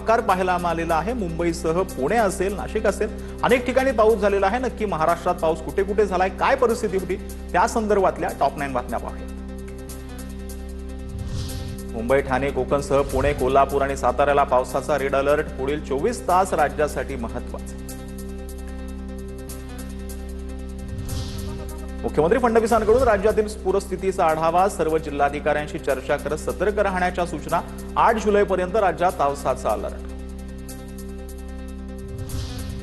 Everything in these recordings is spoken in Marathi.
आकार पाहायला मिळालेला आहे। मुंबईसह पुणे असेल, नाशिक असेल, अनेक ठिकाणी पाऊस झालेला आहे। नक्की महाराष्ट्रात पाऊस कुठे कुठे झालाय, काय परिस्थिती होती, त्या संदर्भातल्या टॉप 9 बातम्या पाहूया। मुंबई, ठाणे, कोकणसह पुणे, कोल्हापूर आणि साताऱ्याला पावसाचा रेड अलर्ट। पुढील 24 तास राज्यासाठी महत्त्वाचे। मुख्यमंत्री फडणवीसांकडून राज्यातील पूरस्थितीचा आढावा। सर्व जिल्हाधिकाऱ्यांशी चर्चा करत सतर्क राहण्याच्या सूचना। 8 जुलैपर्यंत राज्यात पावसाचा अलर्ट।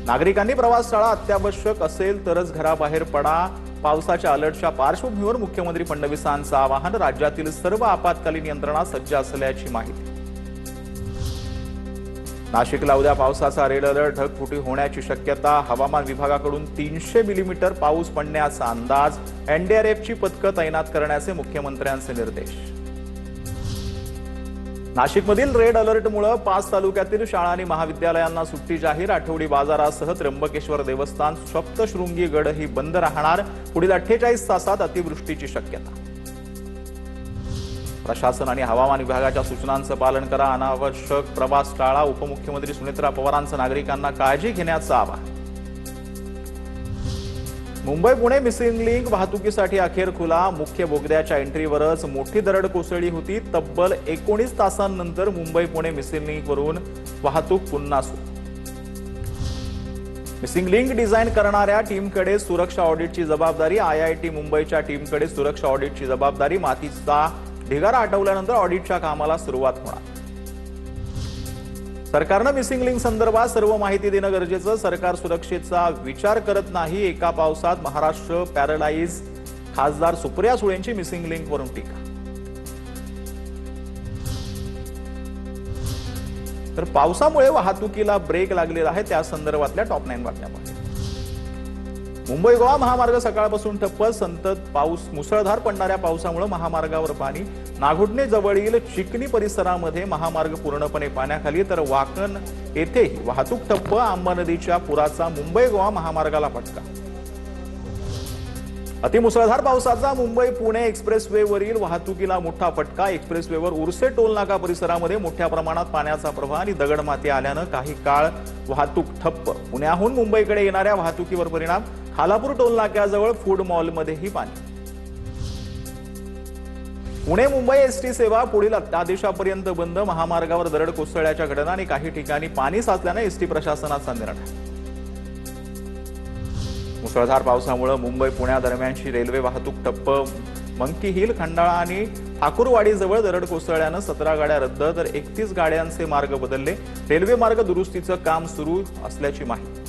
नागरिकांनी प्रवास टाळा, अत्यावश्यक असेल तरच घराबाहेर पडा। पावसाच्या अलर्टच्या पार्श्वभूमीवर मुख्यमंत्री फडणवीसांचं आवाहन। राज्यातील सर्व आपत्कालीन यंत्रणा सज्ज असल्याची माहिती। नाशिकला उद्या पावसाचा रेड अलर्ट। ढगफुटी होण्याची शक्यता। हवामान विभागाकडून 300 मिलीमीटर पाऊस पडण्याचा अंदाज। एनडीआरएफची पथकं तैनात करण्याचे मुख्यमंत्र्यांचे निर्देश। नाशिकमधील रेड अलर्टमुळे 5 तालुक्यातील शाळा आणि महाविद्यालयांना सुट्टी जाहीर। आठवडी बाजारासह त्र्यंबकेश्वर देवस्थान, सप्तशृंगी गडही बंद राहणार। पुढील 48 तासात अतिवृष्टीची शक्यता। प्रशासन आणि हवामान विभागाच्या सूचनांचं पालन करा। अनावश्यक प्रवास टाळा। उपमुख्यमंत्री सुनेत्रा पवारांचं नागरिकांना काळजी घेण्याचं आवाहन। मुंबई पुणे मिसिंग लिंक वाहतुकीसाठी अखेर खुला। मुख्य बोगद्याच्या एंट्रीवरच मोठी दरड कोसळली होती। तब्बल 19 तासांनंतर मुंबई पुणे मिसिंग लिंकवरून वाहतूक पुन्हा सुरू। मिसिंग लिंक डिझाईन करणाऱ्या टीमकडे सुरक्षा ऑडिटची जबाबदारी। आयआयटी मुंबईच्या टीमकडे सुरक्षा ऑडिटची जबाबदारी। मातीचा ढिगारा हटवल्यानंतर ऑडिटच्या कामाला सुरुवात होणार। सरकारनं मिसिंग लिंक संदर्भात सर्व माहिती देणं गरजेचं। सरकार सुरक्षेचा विचार करत नाही। एका पावसात महाराष्ट्र पॅरालाइज। खासदार सुप्रिया सुळेंची मिसिंग लिंकवरून टीका। तर पावसामुळे वाहतुकीला ब्रेक लागलेला आहे, त्या संदर्भातल्या टॉप 9 बातम्या पाहूया। मुंबई गोवा महामार्ग सकाळपासून ठप्प। संतत पाऊस, मुसळधार पडणाऱ्या पावसामुळे महामार्गावर पाणी। नागुटणे जवळील चिकनी परिसरामध्ये महामार्ग पूर्णपणे पाण्याखाली, तर वाकण येथेही वाहतूक ठप्प। आंबा नदीच्या पुराचा मुंबई गोवा महामार्गाला फटका। अतिमुसळधार पावसाचा मुंबई पुणे एक्सप्रेसवेवरील वाहतुकीला मोठा फटका। एक्सप्रेसवेवर उर्से टोल नाका परिसरामध्ये मोठ्या प्रमाणात पाण्याचा प्रवाह आणि दगडमाती आल्यानं काही काळ वाहतूक ठप्प। पुण्याहून मुंबईकडे येणाऱ्या वाहतुकीवर परिणाम। खालापूर टोल नाक्याजवळ फूड मॉलमध्येही पाणी। पुणे मुंबई एसटी सेवा पुढील आदेशापर्यंत बंद। महामार्गावर दरड कोसळल्याच्या घटना आणि काही ठिकाणी पाणी साचल्याने एसटी प्रशासनाचा निर्णय। मुसळधार पावसामुळे मुंबई पुण्या दरम्यानची रेल्वे वाहतूक ठप्प। मंकी हिल, खंडाळा आणि ठाकूरवाडीजवळ दरड कोसळल्यानं 17 गाड्या रद्द, तर 31 गाड्यांचे मार्ग बदलले। रेल्वे मार्ग दुरुस्तीचं काम सुरू असल्याची माहिती।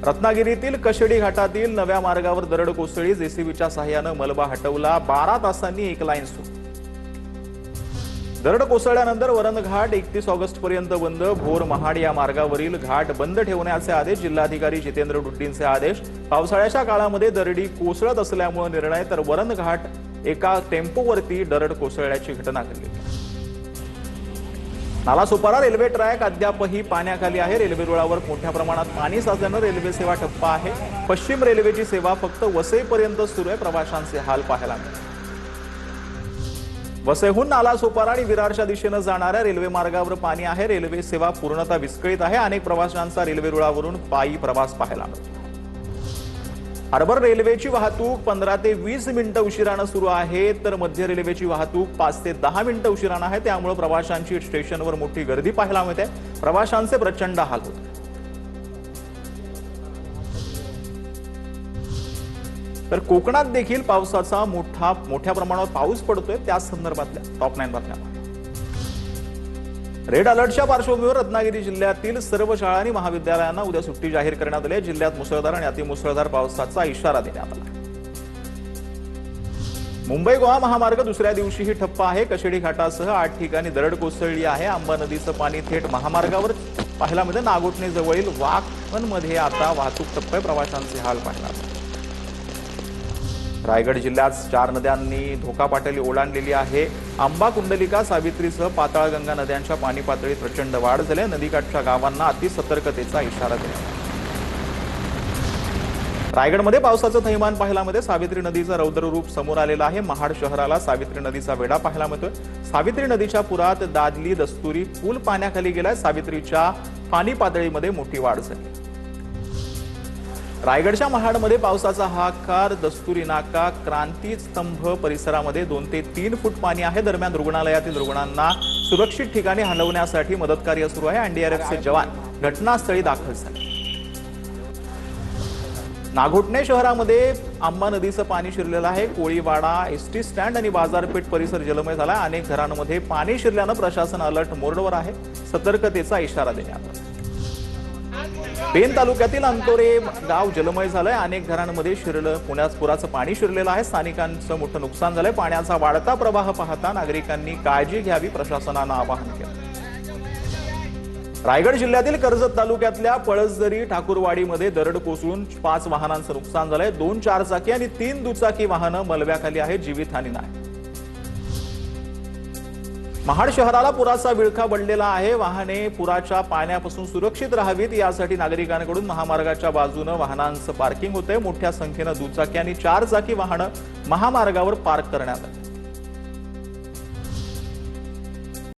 रत्नागिरीतील कशेडी घाटातील नव्या मार्गावर दरड कोसळली। जेसीबीच्या सहाय्यानं मलबा हटवला। 12 तासांनी एक लाईन सुरू। दरड कोसळल्यानंतर वरण घाट 31 ऑगस्ट पर्यंत बंद। भोर महाड या मार्गावरील घाट बंद ठेवण्याचे आदेश। जिल्हाधिकारी जितेंद्र डुड्डींचे आदेश। पावसाळ्याच्या काळामध्ये दरडी कोसळत असल्यामुळे निर्णय, तर वरण घाट एका टेम्पोवरती दरड कोसळल्याची घटना घडली। नालासोपारा रेल्वे ट्रॅक अद्यापही पाण्याखाली आहे। रेल्वे रुळावर मोठ्या प्रमाणात पाणी साचल्यानं रेल्वे सेवा ठप्प आहे। पश्चिम रेल्वेची सेवा फक्त वसईपर्यंत सुरू आहे। प्रवाशांचे हाल पाहायला मिळतात। वसईहून नालासोपारा आणि विरारच्या दिशेनं जाणाऱ्या रेल्वे मार्गावर पाणी आहे। रेल्वे सेवा पूर्णतः विस्कळीत आहे। अनेक प्रवाशांचा रेल्वे रुळावरून पायी प्रवास पाहायला मिळतो। हार्बर रेल्वेची वाहतूक 15 ते 20 मिनिटं उशिरानं सुरू आहे, तर मध्य रेल्वेची वाहतूक 5 ते 10 मिनिटं उशिरानं आहे। त्यामुळे प्रवाशांची स्टेशनवर मोठी गर्दी पाहायला मिळते। प्रवाशांचे प्रचंड हाल होते। तर कोकणात देखील पावसाचा मोठ्या प्रमाणावर पाऊस पडतोय, त्या संदर्भातल्या टॉप 9 बातम्या। रेड अलर्टच्या पार्श्वभूमीवर रत्नागिरी जिल्ह्यातील सर्व शाळा आणि महाविद्यालयांना उद्या सुट्टी जाहीर करण्यात आली आहे। जिल्ह्यात मुसळधार आणि अतिमुसळधार पावसाचा इशारा देण्यात आला। मुंबई गोवा महामार्ग दुसऱ्या दिवशीही ठप्प आहे। कशेडी घाटासह 8 ठिकाणी दरड कोसळली आहे। आंबा नदीचं पाणी थेट महामार्गावर पाहायला मिळतं। नागोठणे जवळील वाकणमध्ये आता वाहतूक ठप्प आहे। प्रवाशांचे हाल पाहायला मिळतात। रायगड जिल्ह्यात 4 नद्यांनी धोका पातळी ओलांडलेली आहे। आंबा, कुंडलिका, सावित्रीसह पाताळगंगा नद्यांच्या पाणी पातळीत प्रचंड वाढ झाली। नदीकाठच्या गावांना अतिसतर्कतेचा इशारा दिला। रायगडमध्ये पावसाचं थैमान पाहायला मिळते। सावित्री नदीचं रौद्र रूप समोर आलेलं आहे। महाड शहराला सावित्री नदीचा वेढा पाहायला मिळतोय। सावित्री नदीच्या पुरात दादली दस्तुरी पूल पाण्याखाली गेलाय। सावित्रीच्या पाणी पातळीमध्ये मोठी वाढ झाली। रायगडच्या महाडमध्ये पावसाचा हाहाकार। दस्तुरी नाका क्रांती स्तंभ परिसरामध्ये 2 ते 3 फूट पाणी आहे। दरम्यान रुग्णालयातील रुग्णांना सुरक्षित ठिकाणी हलवण्यासाठी मदतकार्य सुरू आहे। एनडीआरएफचे जवान घटनास्थळी दाखल झाले। नागोठणे शहरामध्ये आंबा नदीचं पाणी शिरलेलं आहे। कोळीवाडा एसटी स्टँड आणि बाजारपेठ परिसर जलमय झाला। अनेक घरांमध्ये पाणी शिरल्यानं प्रशासन अलर्ट मोडवर आहे। सतर्कतेचा इशारा देण्यात आला। पेन तालुक्यातील अंतोरे गाव जलमय झालंय। अनेक घरांमध्ये शिरलं पुण्यात पुराचं पाणी शिरलेलं आहे। स्थानिकांचं मोठं नुकसान झालंय। पाण्याचा वाढता प्रवाह पाहता नागरिकांनी काळजी घ्यावी, प्रशासनानं आवाहन केलं। रायगड जिल्ह्यातील कर्जत तालुक्यातल्या पळसदरी ठाकूरवाडीमध्ये दरड कोसळून 5 वाहनांचं नुकसान झालंय। 2 चारचाकी आणि 3 दुचाकी वाहनं मलब्याखाली आहेत। जीवितहानी नाही। महाड शहराला पुराचा विळखा पडलेला आहे। वाहने पुराच्या पाण्यापासून सुरक्षित राहावीत यासाठी नागरिकांकडून महामार्गाच्या बाजूने वाहनांचं पार्किंग होतंय। मोठ्या संख्येने दुचाकी आणि 4 चाकी वाहनं महामार्गावर पार्क करण्यात आली।